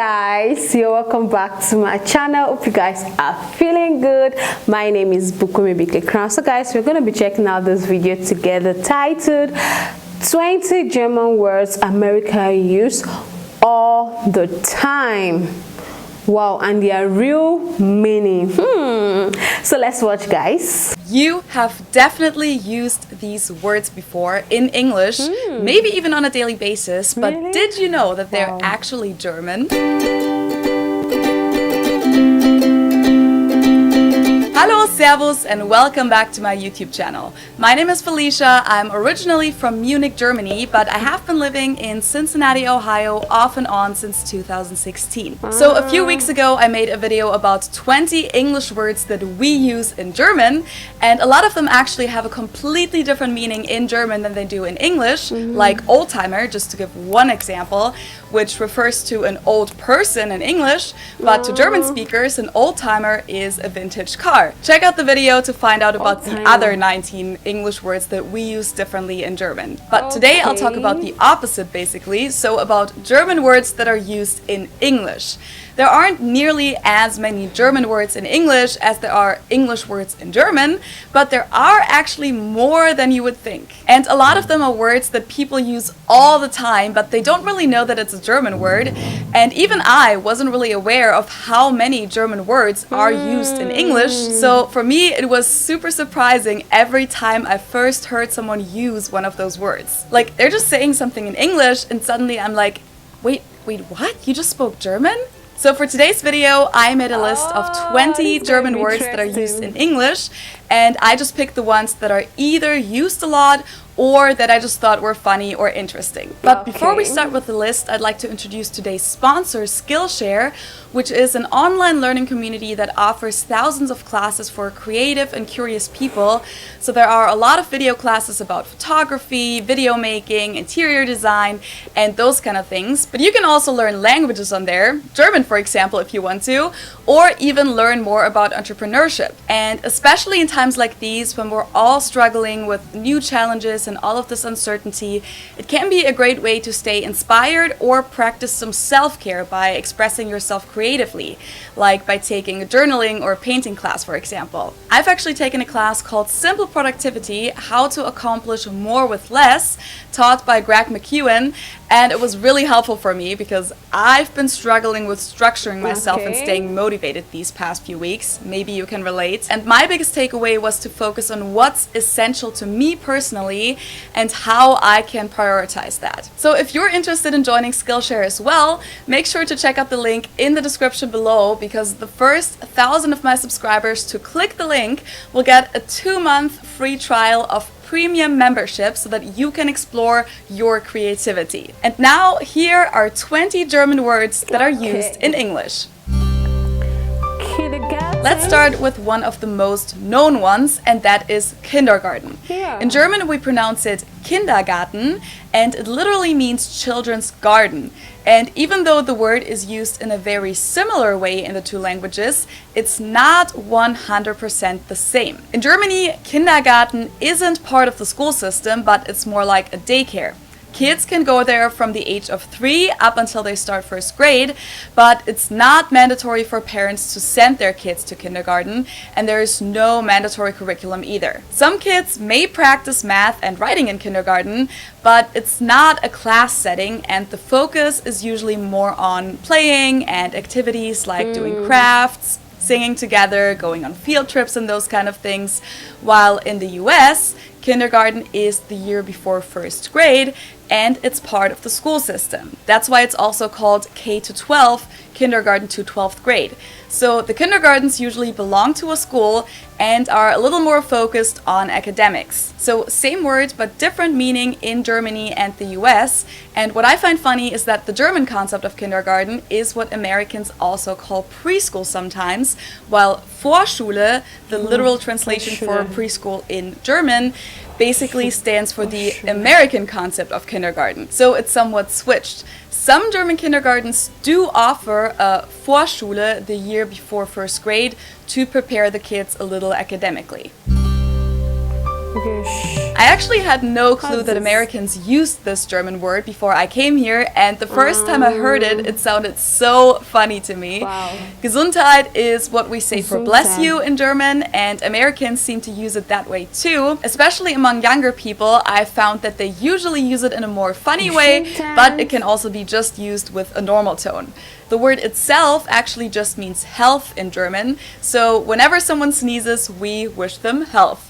guys, you're welcome back to my channel. Hope you guys are feeling good. My name is Bukumi Bikekran. So guys, we're going to be checking out this video together titled 20 German words America use all the time. Wow, and their real meaning. So let's watch, guys. You have definitely used these words before in English, maybe even on a daily basis, but Really? did you know that they're actually German? Hello, servus, and welcome back to my YouTube channel. My name is Felicia. I'm originally from Munich, Germany, but I have been living in Cincinnati, Ohio off and on since 2016. So a few weeks ago, I made a video about 20 English words that we use in German, and a lot of them actually have a completely different meaning in German than they do in English, like old-timer, just to give one example, which refers to an old person in English, but to German speakers, an old-timer is a vintage car. Check out the video to find out about the other 19 English words that we use differently in German. But today I'll talk about the opposite, basically, so about German words that are used in English. There aren't nearly as many German words in English as there are English words in German, but there are actually more than you would think. And a lot of them are words that people use all the time, but they don't really know that it's a German word. And even I wasn't really aware of how many German words are used in English. So for me, it was super surprising every time I first heard someone use one of those words. Like, they're just saying something in English, and suddenly I'm like, wait, what? You just spoke German? So for today's video, I made a list of 20 German words that are used in English, and I just picked the ones that are either used a lot or that I just thought were funny or interesting. But before we start with the list, I'd like to introduce today's sponsor, Skillshare, which is an online learning community that offers thousands of classes for creative and curious people. So there are a lot of video classes about photography, video making, interior design, and those kind of things. But you can also learn languages on there, German for example, if you want to, or even learn more about entrepreneurship. And especially in times like these, when we're all struggling with new challenges and all of this uncertainty, it can be a great way to stay inspired or practice some self-care by expressing yourself creatively, like by taking a journaling or a painting class, for example. I've actually taken a class called Simple Productivity: How to Accomplish More with Less, taught by Greg McEwen, and it was really helpful for me because I've been struggling with structuring myself and staying motivated these past few weeks. Maybe you can relate. And my biggest takeaway was to focus on what's essential to me personally and how I can prioritize that. So if you're interested in joining Skillshare as well, make sure to check out the link in the description below, because the first 1,000 of my subscribers to click the link will get a 2-month free trial of premium membership so that you can explore your creativity. And now here are 20 German words that are used in English. Let's start with one of the most known ones, and that is kindergarten. In German we pronounce it Kindergarten, and it literally means children's garden. And even though the word is used in a very similar way in the two languages, it's not 100% the same. In Germany, kindergarten isn't part of the school system, but it's more like a daycare. Kids can go there from the age of 3 up until they start first grade, but it's not mandatory for parents to send their kids to kindergarten, and there is no mandatory curriculum either. Some kids may practice math and writing in kindergarten, but it's not a class setting, and the focus is usually more on playing and activities like doing crafts, singing together, going on field trips and those kind of things, while in the US, kindergarten is the year before first grade, and it's part of the school system. That's why it's also called K to 12, kindergarten to 12th grade. So the kindergartens usually belong to a school and are a little more focused on academics. So same word but different meaning in Germany and the US. And what I find funny is that the German concept of kindergarten is what Americans also call preschool sometimes, while Vorschule, the literal translation for preschool in German, basically stands for the American concept of kindergarten. So it's somewhat switched. Some German kindergartens do offer a Vorschule the year before first grade to prepare the kids a little academically. I actually had no clue How's that this? Americans used this German word before I came here, and the first time I heard it, it sounded so funny to me. Wow. Gesundheit is what we say for bless Gesundheit. you in German, and Americans seem to use it that way too. Especially among younger people, I found that they usually use it in a more funny way, but it can also be just used with a normal tone. The word itself actually just means health in German, so whenever someone sneezes, we wish them health.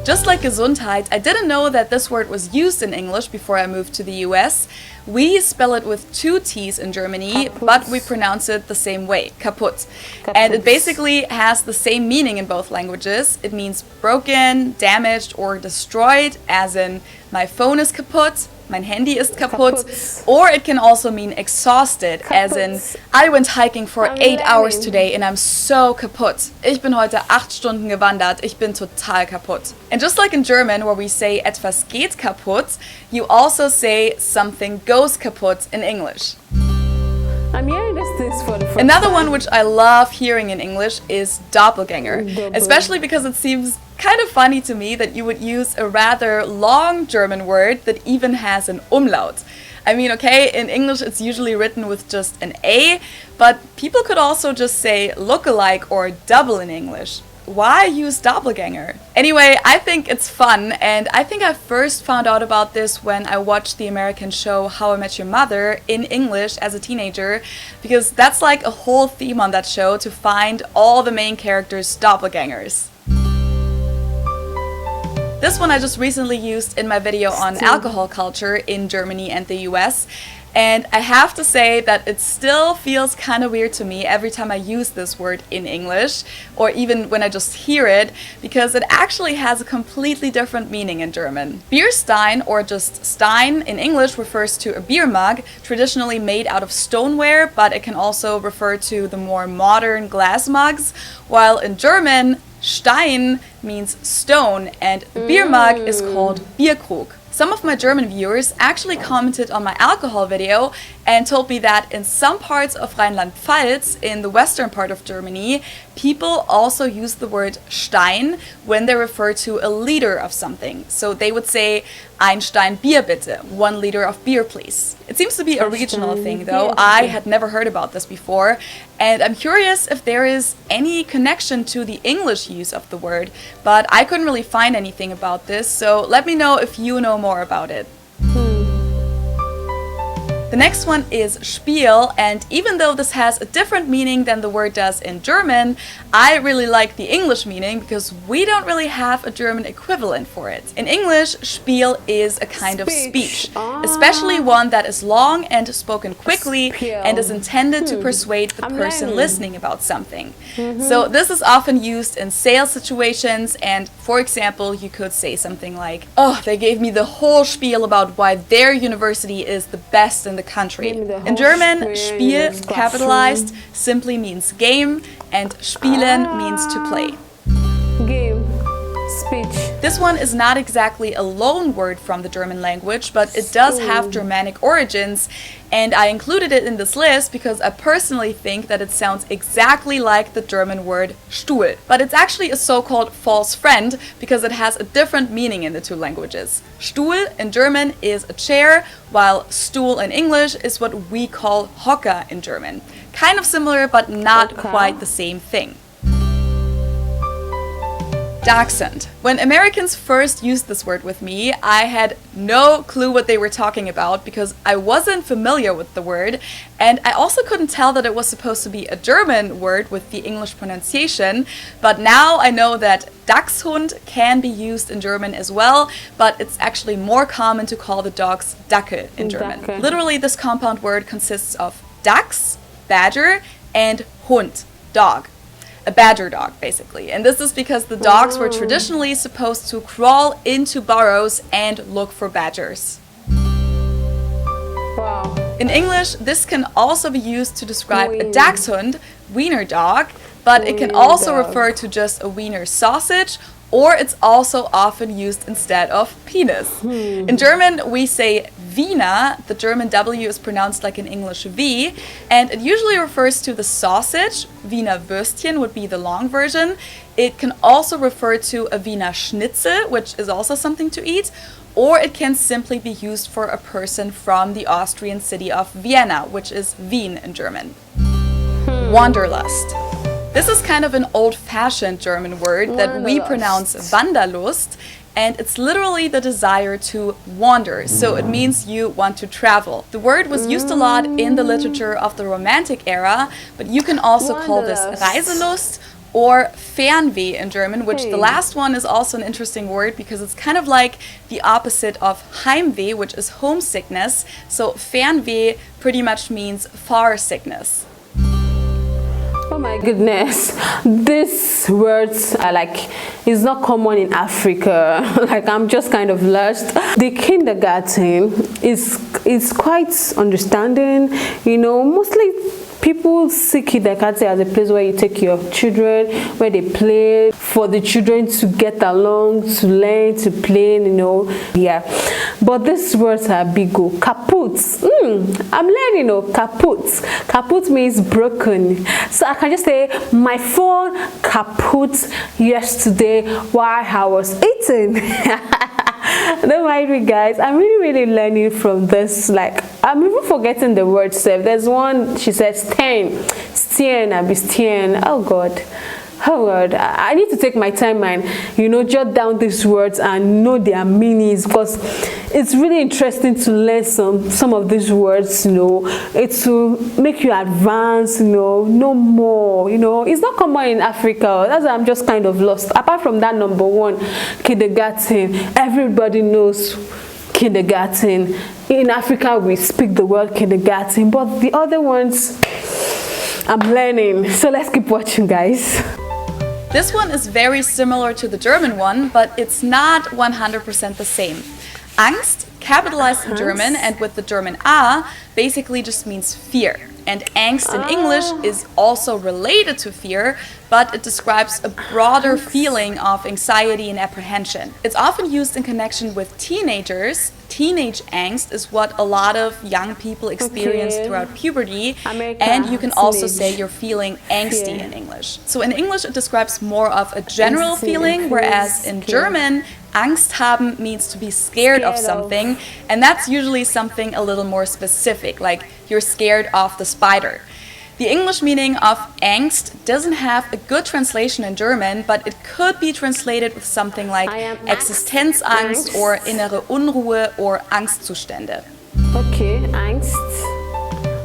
Just like Gesundheit, I didn't know that this word was used in English before I moved to the US. We spell it with 2 T's in Germany, Kaputt. but we pronounce it the same way, kaputt. And it Kaputt. basically has the same meaning in both languages. It means broken, damaged, or destroyed, as in my phone is kaputt, mein Handy ist kaputt. Kaputt. Or it can also mean exhausted, as in Kaputt. I went hiking for I'm 8 hours learning. today and I'm so kaputt. Ich bin heute 8 Stunden gewandert, ich bin total kaputt. And just like in German, where we say etwas geht kaputt, you also say something goes kaputt in English. I'm hearing these things for the first Another time. one which I love hearing in English is doppelganger, Doppel. especially because it seems kind of funny to me that you would use a rather long German word that even has an umlaut. I mean, okay, in English it's usually written with just an A, but people could also just say look-alike or double in English. Why use doppelganger? Anyway, I think it's fun, and I think I first found out about this when I watched the American show How I Met Your Mother in English as a teenager, because that's like a whole theme on that show, to find all the main characters' doppelgangers. This one I just recently used in my video on alcohol culture in Germany and the US. And I have to say that it still feels kind of weird to me every time I use this word in English, or even when I just hear it, because it actually has a completely different meaning in German. Bierstein, or just Stein in English, refers to a beer mug, traditionally made out of stoneware, but it can also refer to the more modern glass mugs, while in German, Stein means stone, and a beer mug is called Bierkrug. Some of my German viewers actually commented on my alcohol video and told me that in some parts of Rheinland-Pfalz, in the western part of Germany, people also use the word Stein when they refer to a liter of something. So they would say, ein Stein Bier bitte, 1 liter of beer please. It seems to be a regional thing though. I had never heard about this before, and I'm curious if there is any connection to the English use of the word, but I couldn't really find anything about this, so let me know if you know more about it. The next one is Spiel, and even though this has a different meaning than the word does in German, I really like the English meaning because we don't really have a German equivalent for it. In English, Spiel is a kind of speech, especially one that is long and spoken quickly and is intended to persuade the person listening about something. So this is often used in sales situations, and for example, you could say something like, oh, they gave me the whole spiel about why their university is the best in the country. In German, Spiel, capitalized, simply means game, and spielen means to play. Game. Speech. This one is not exactly a loan word from the German language, but it does have Germanic origins, and I included it in this list because I personally think that it sounds exactly like the German word Stuhl. But it's actually a so-called false friend because it has a different meaning in the two languages. Stuhl in German is a chair, while Stuhl in English is what we call Hocker in German. Kind of similar, but not quite the same thing. Dachshund. When Americans first used this word with me, I had no clue what they were talking about because I wasn't familiar with the word, and I also couldn't tell that it was supposed to be a German word with the English pronunciation, but now I know that Dachshund can be used in German as well, but it's actually more common to call the dogs Dackel in German. Dackel. Literally, this compound word consists of Dachs, badger, and Hund, dog. A badger dog, basically. And this is because the dogs were traditionally supposed to crawl into burrows and look for badgers. Wow. In English, this can also be used to describe a Wiener. Dachshund, wiener dog, but it can Wiener also dog. refer to just a wiener sausage or it's also often used instead of penis. In German, we say Wiener. The German W is pronounced like an English V, and it usually refers to the sausage. Wiener Würstchen would be the long version. It can also refer to a Wiener Schnitzel, which is also something to eat, or it can simply be used for a person from the Austrian city of Vienna, which is Wien in German. Wanderlust. This is kind of an old-fashioned German word that we pronounce Wanderlust, and it's literally the desire to wander. So it means you want to travel. The word was used a lot in the literature of the Romantic era, but you can also call this Reiselust or Fernweh in German, which the last one is also an interesting word because it's kind of like the opposite of Heimweh, which is homesickness. So Fernweh pretty much means far sickness. Oh my goodness, these words are like, it's not common in Africa. Like, I'm just kind of lost. The kindergarten is quite understanding, you know. Mostly people see kindergarten as a place where you take your children, where they play, for the children to get along, to learn, to play, you know. Yeah, but these words are big. Kaput. I'm learning, kaput. Kaput means broken. So I can just say, my phone kaput yesterday while I was eating. Don't mind me, guys. I'm really learning from this. Like, I'm even forgetting the word self. There's one, she says stien, I be stien. Oh God, I need to take my time and, you know, jot down these words and know their meanings, because it's really interesting to learn some of these words, you know. It's to make you advance, you know more, you know. It's not common in Africa. That's why I'm just kind of lost. Apart from that number one, kindergarten, everybody knows kindergarten. In Africa, we speak the word kindergarten, but the other ones, I'm learning. So let's keep watching, guys. This one is very similar to the German one, but it's not 100% the same. Angst, capitalized in German and with the German A, basically just means fear. And angst in English is also related to fear, but it describes a broader feeling of anxiety and apprehension. It's often used in connection with teenagers. Teenage angst is what a lot of young people experience throughout puberty, and you can also say you're feeling angsty in English. So in English it describes more of a general feeling, whereas in German, Angst haben means to be scared of something, and that's usually something a little more specific, like you're scared of the spider. The English meaning of angst doesn't have a good translation in German, but it could be translated with something like Existenzangst or innere Unruhe or Angstzustände. Okay, Angst.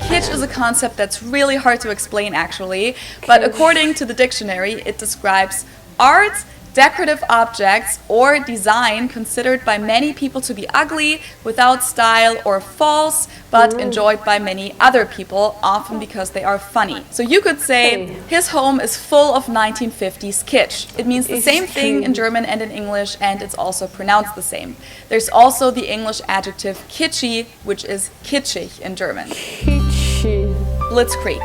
Kitsch is a concept that's really hard to explain actually, but according to the dictionary, it describes art, decorative objects, or design considered by many people to be ugly, without style, or false, but enjoyed by many other people, often because they are funny. So you could say, his home is full of 1950s kitsch. It means the same thing in German and in English, and it's also pronounced the same. There's also the English adjective kitschy, which is kitschig in German. Kitschy. Blitzkrieg.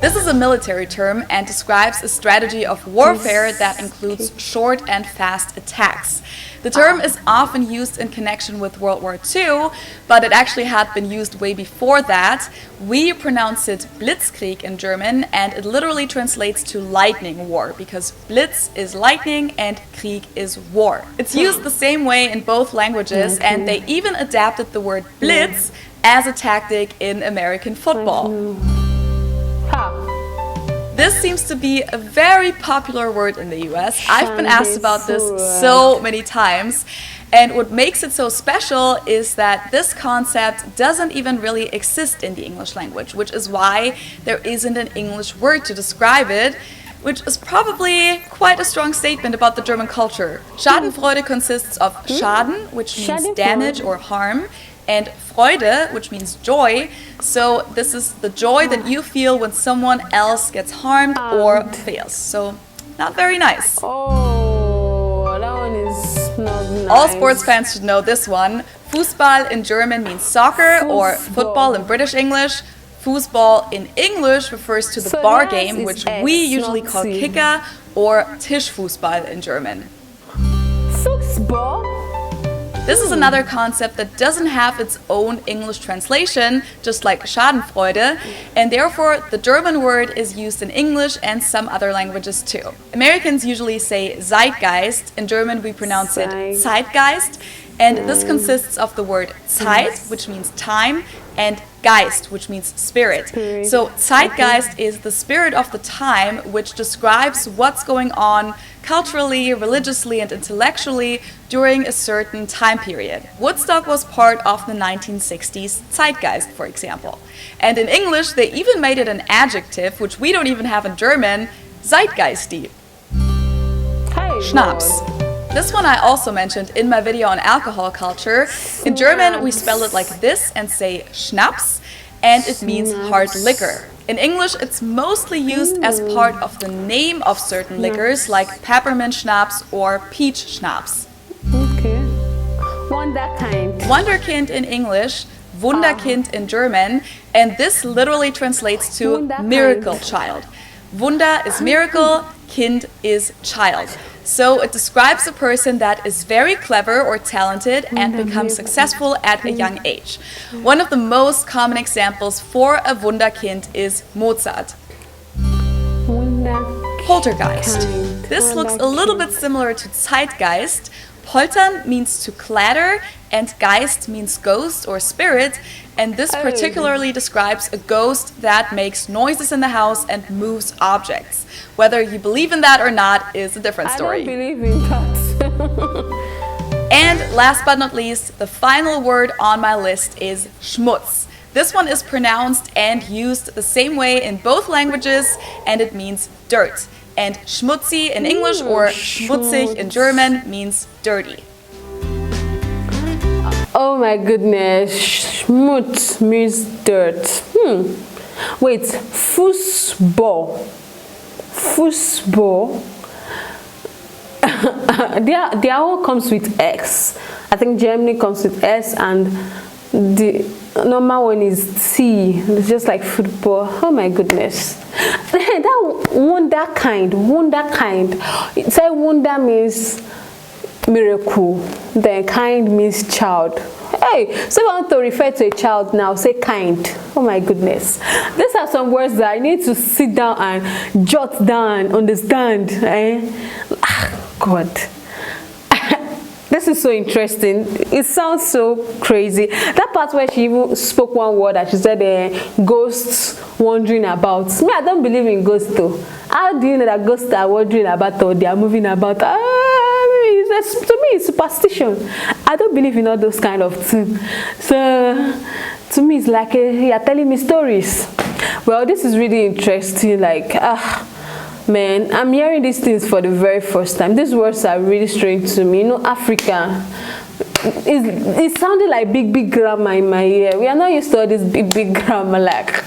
This is a military term and describes a strategy of warfare that includes short and fast attacks. The term is often used in connection with World War II, but it actually had been used way before that. We pronounce it Blitzkrieg in German, and it literally translates to lightning war, because Blitz is lightning and Krieg is war. It's used the same way in both languages, and they even adapted the word blitz as a tactic in American football. This seems to be a very popular word in the US. I've been asked about this so many times. And what makes it so special is that this concept doesn't even really exist in the English language, which is why there isn't an English word to describe it, which is probably quite a strong statement about the German culture. Schadenfreude consists of Schaden, which means damage or harm, and Freude, which means joy. So this is the joy that you feel when someone else gets harmed or fails. So not very nice. Oh, that one is not nice. All sports fans should know this one. Fußball in German means soccer, or football in British English. Fußball in English refers to the bar game, which we usually call Kicker, or Tischfußball in German. Fußball. This is another concept that doesn't have its own English translation, just like Schadenfreude, and therefore the German word is used in English and some other languages too. Americans usually say Zeitgeist. In German we pronounce it Zeitgeist, and this consists of the word Zeit, which means time, and Geist, which means spirit. So Zeitgeist is the spirit of the time, which describes what's going on culturally, religiously, and intellectually during a certain time period. Woodstock was part of the 1960s Zeitgeist, for example. And in English, they even made it an adjective, which we don't even have in German, Zeitgeisty. Schnaps. This one I also mentioned in my video on alcohol culture. In German, we spell it like this and say Schnaps, and it means hard liquor. In English, it's mostly used as part of the name of certain liquors like peppermint schnapps or peach schnapps. Okay. Wunderkind. Wunderkind in English, Wunderkind in German, and this literally translates to miracle child. Wunder is miracle, Kind is child. So it describes a person that is very clever or talented and becomes successful at a young age. One of the most common examples for a Wunderkind is Mozart. Poltergeist. This looks a little bit similar to Zeitgeist. Poltern means to clatter and Geist means ghost or spirit, and this particularly describes a ghost that makes noises in the house and moves objects. Whether you believe in that or not is a different story. I don't believe in that. And last but not least, the final word on my list is Schmutz. This one is pronounced and used the same way in both languages, and it means dirt. And schmutzy in English or schmutzig in German means dirty. Oh my goodness, Schmutz means dirt. Wait, Fußball. Fußball. They all comes with X. I think Germany comes with S, and the normal one is T. It's just like football. Oh my goodness. That wunderkind. It said wonder means miracle, then kind means child. Hey, so if I want to refer to a child now, say kind. Oh my goodness. These are some words that I need to sit down and jot down, understand. God. This is so interesting. It sounds so crazy. That part where she even spoke one word that she said ghosts wandering about. Me, I don't believe in ghosts though. How do you know that ghosts are wandering about or they are moving about? To me, it's superstition. I don't believe in all those kind of things. So, to me, it's like you're telling me stories. Well, this is really interesting. Like, man, I'm hearing these things for the very first time. These words are really strange to me. You know, Africa, it sounded like big grammar in my ear. We are not used to all this big grammar. Like,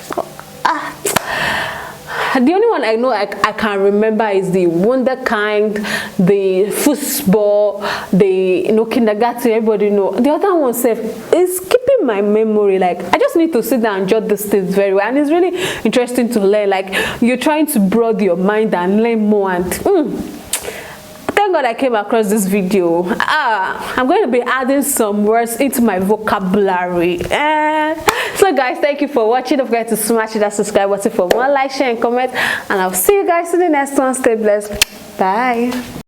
the only one I know I can remember is the wunderkind, the Fußball, the kindergarten. Everybody know. The other one is keeping my memory. Like, I just need to sit down and jot these things very well, and it's really interesting to learn. Like, you're trying to broaden your mind and learn more. And thank God I came across this video. I'm going to be adding some words into my vocabulary. So guys, thank you for watching. Don't forget to smash that subscribe button for more, like, share, and comment. And I'll see you guys in the next one. Stay blessed. Bye.